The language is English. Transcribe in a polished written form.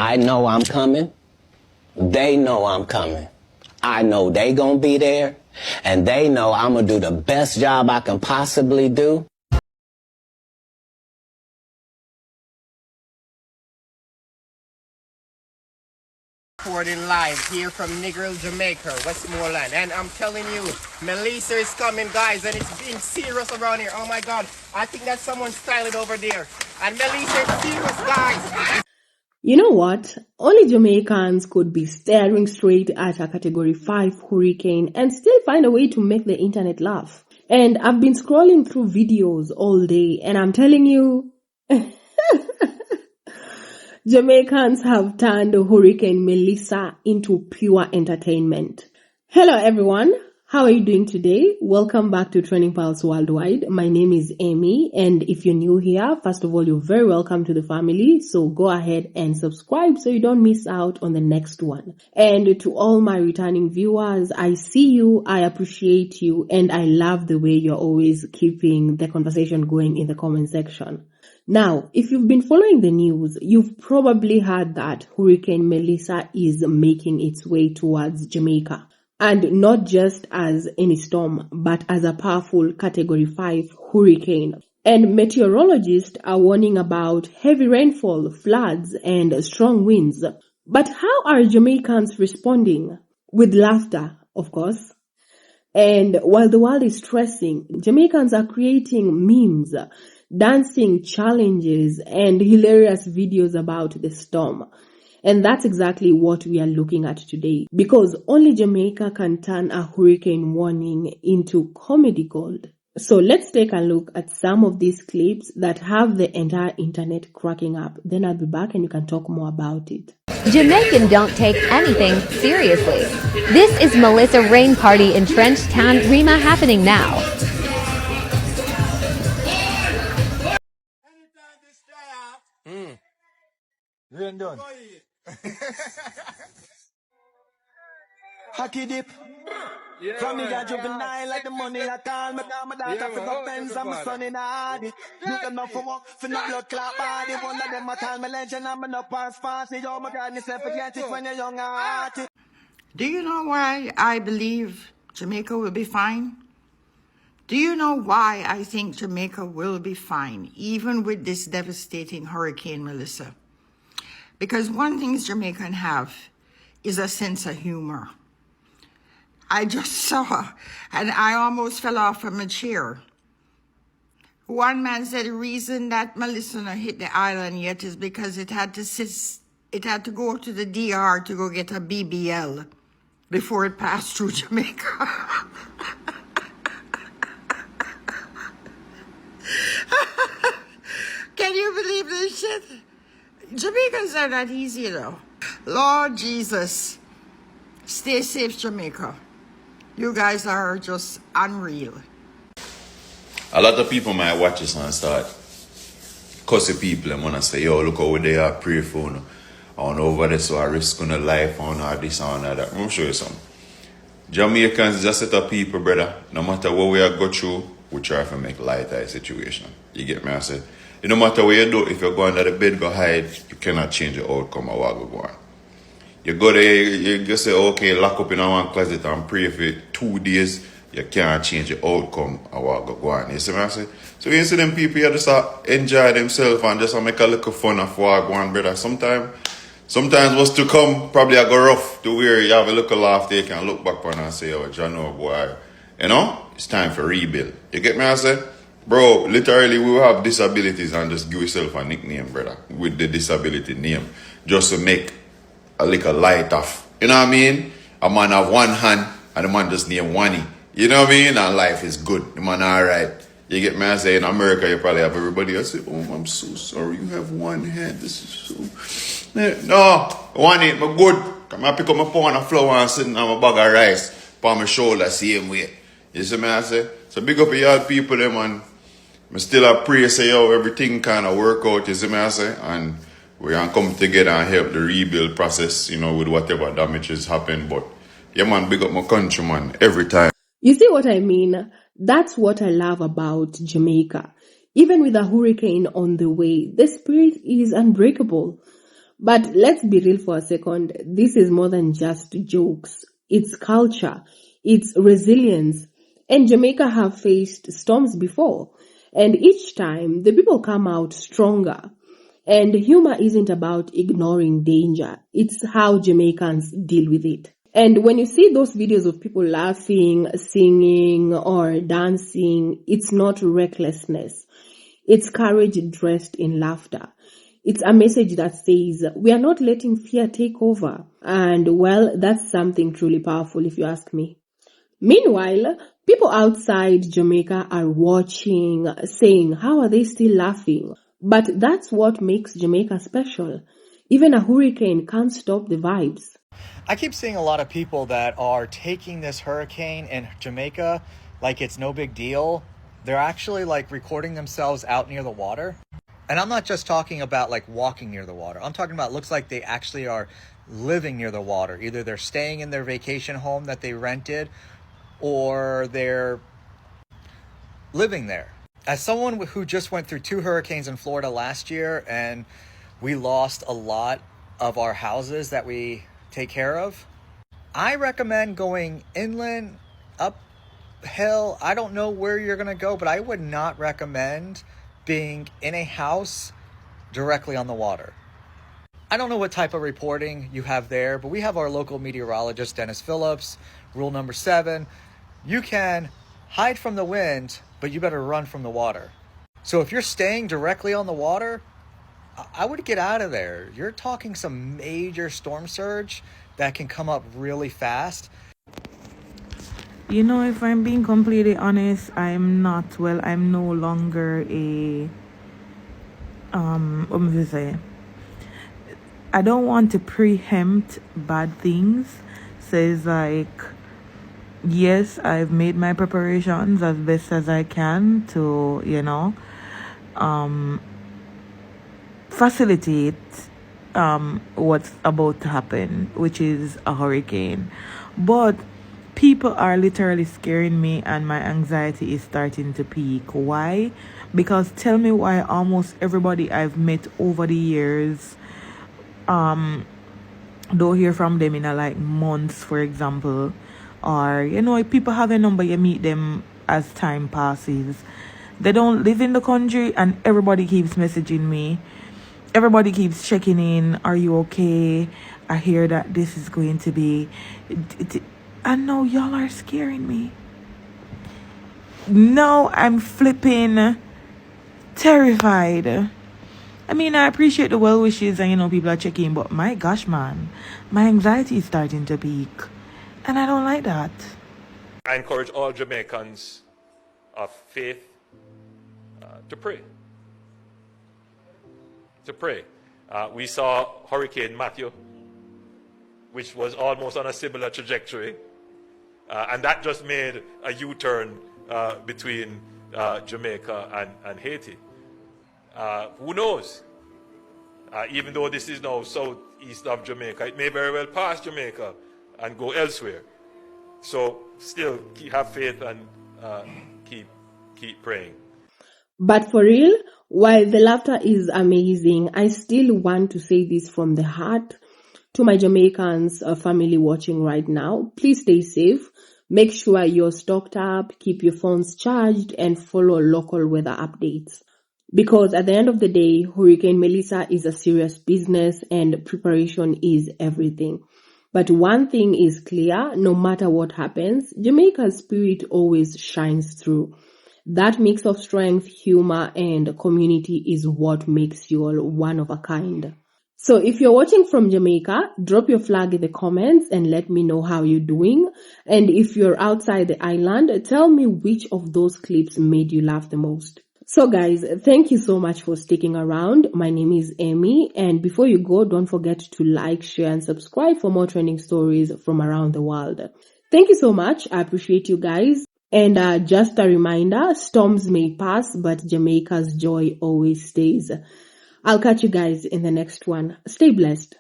I know I'm coming. They know I'm coming. I know they gonna be there. And they know I'm gonna do the best job I can possibly do. Recording live here from Negril, Jamaica, Westmoreland, and I'm telling you, Melissa is coming, guys, and it's being serious around here. Oh my God, I think that someone's styling over there, and Melissa is serious, guys. You know what? Only Jamaicans could be staring straight at a Category 5 hurricane and still find a way to make the internet laugh. And I've been scrolling through videos all day, and I'm telling you, Jamaicans have turned Hurricane Melissa into pure entertainment. Hello everyone, how are you doing today? Welcome back to Training Pulse Worldwide. My name is Amy, and if you're new here, first of all, you're very welcome to the family. So go ahead and subscribe so you don't miss out on the next one. And to all my returning viewers, I see you, I appreciate you, and I love the way you're always keeping the conversation going in the comment section. Now, if you've been following the news, you've probably heard that Hurricane Melissa is making its way towards Jamaica. And not just as any storm, but as a powerful Category 5 hurricane. And meteorologists are warning about heavy rainfall, floods, and strong winds. But how are Jamaicans responding? With laughter, of course. And while the world is stressing, Jamaicans are creating memes, dancing challenges, and hilarious videos about the storm. And that's exactly what we are looking at today, because only Jamaica can turn a hurricane warning into comedy gold. So let's take a look at some of these clips that have the entire internet cracking up. Then I'll be back and you can talk more about it. Jamaican don't take anything seriously. This is Melissa Rain Party in Trench Town, Rima, happening now. Rain done. Hockey dip. Yeah, From me got juvenile like the money I call me down my daughter for the pens and my son in the hardy. Do them not for work, for not blood clot body. One of them I call me legend, I'm in the past fast. Oh my God, you say forget it when you're young and hearty. Do you know why I believe Jamaica will be fine? Do you know why I think Jamaica will be fine, even with this devastating Hurricane Melissa? Because one thing Jamaican have is a sense of humor. I just saw, and I almost fell off from a chair. One man said the reason that Melissa not hit the island yet is because it had to go to the DR to go get a BBL before it passed through Jamaica. Can you believe this shit? Jamaicans are not easy though. Lord Jesus, stay safe, Jamaica. You guys are just unreal. A lot of people might watch this and start cussing people and wanna say, yo, look how they are, pray for you. On over there, so I risk on the life on all this and all that. I'm show you something. Jamaicans is a set of people, brother. No matter what we are go through, we try to make light of the situation. You get me? I said, no matter what you do, if you go under the bed, go hide, you cannot change the outcome of what go on. You go there, you just say, okay, lock up in one closet and pray for 2 days, you can't change the outcome of what go on. You see what I say? So you see them people, you just enjoy themselves and just make a little fun of what go on, brother. Sometimes what's to come, probably I go rough to where you have a little laugh there, you can look back on and say, oh, Jano, boy, you know, it's time for rebuild. You get me, I say? Bro, literally, we will have disabilities and just give yourself a nickname, brother, with the disability name, just to make a little light off. You know what I mean? A man have one hand and the man just name one. You know what I mean? And life is good. The man all right. You get me? I say in America, you probably have everybody. I say, oh, I'm so sorry. You have one hand. This is so... No, one ain't my good. Come I pick up my pound of flour and sit on my bag of rice on my shoulder same way. You see me? I say? So big up y'all people, them, man. I still a pray, say, yo, everything kind of work out, you see me, I say, and we're going to come together and help the rebuild process, you know, with whatever damages happen. But, yeah, man, big up my country, man, every time. You see what I mean? That's what I love about Jamaica. Even with a hurricane on the way, the spirit is unbreakable. But let's be real for a second. This is more than just jokes. It's culture. It's resilience. And Jamaica have faced storms before. And each time, the people come out stronger. And humor isn't about ignoring danger. It's how Jamaicans deal with it. And when you see those videos of people laughing, singing, or dancing, it's not recklessness. It's courage dressed in laughter. It's a message that says, we are not letting fear take over. And well, that's something truly powerful if you ask me. Meanwhile, people outside Jamaica are watching, saying, how are they still laughing? But that's what makes Jamaica special. Even a hurricane can't stop the vibes. I keep seeing a lot of people that are taking this hurricane in Jamaica like it's no big deal. They're actually like recording themselves out near the water. And I'm not just talking about like walking near the water. I'm talking about, looks like they actually are living near the water. Either they're staying in their vacation home that they rented, or they're living there. As someone who just went through 2 hurricanes in Florida last year, and we lost a lot of our houses that we take care of, I recommend going inland, uphill. I don't know where you're going to go, but I would not recommend being in a house directly on the water. I don't know what type of reporting you have there, but we have our local meteorologist, Dennis Phillips. Rule number 7, you can hide from the wind, but you better run from the water. So if you're staying directly on the water, I would get out of there. You're talking some major storm surge that can come up really fast. You know, if I'm being completely honest, I'm no longer a, what am I say? I don't want to preempt bad things. So it's like, yes, I've made my preparations as best as I can to, facilitate what's about to happen, which is a hurricane. But people are literally scaring me, and my anxiety is starting to peak. Why? Because tell me why almost everybody I've met over the years, don't hear from them in like months, for example, or if people have a number, you meet them as time passes. They don't live in the country, and everybody keeps messaging me. Everybody keeps checking in. Are you okay? I hear that this is going to be. I know y'all are scaring me. No, I'm flipping terrified. I mean, I appreciate the well wishes and people are checking, but my gosh, man, my anxiety is starting to peak, and I don't like that. I encourage all Jamaicans of faith to pray. To pray. We saw Hurricane Matthew, which was almost on a similar trajectory. And that just made a U-turn between Jamaica and Haiti. Who knows? Even though this is now southeast of Jamaica, it may very well pass Jamaica and go elsewhere. So still have faith and keep praying. But for real, while the laughter is amazing, I still want to say this from the heart to my Jamaicans family watching right now. Please stay safe. Make sure you're stocked up, keep your phones charged, and follow local weather updates. Because at the end of the day, Hurricane Melissa is a serious business and preparation is everything. But one thing is clear, no matter what happens, Jamaica's spirit always shines through. That mix of strength, humor, and community is what makes you all one of a kind. So if you're watching from Jamaica, drop your flag in the comments and let me know how you're doing. And if you're outside the island, tell me which of those clips made you laugh the most. So guys, thank you so much for sticking around. My name is Amy, and before you go, don't forget to like, share, and subscribe for more trending stories from around the world. Thank you so much. I appreciate you guys. And just a reminder, storms may pass, but Jamaica's joy always stays. I'll catch you guys in the next one. Stay blessed.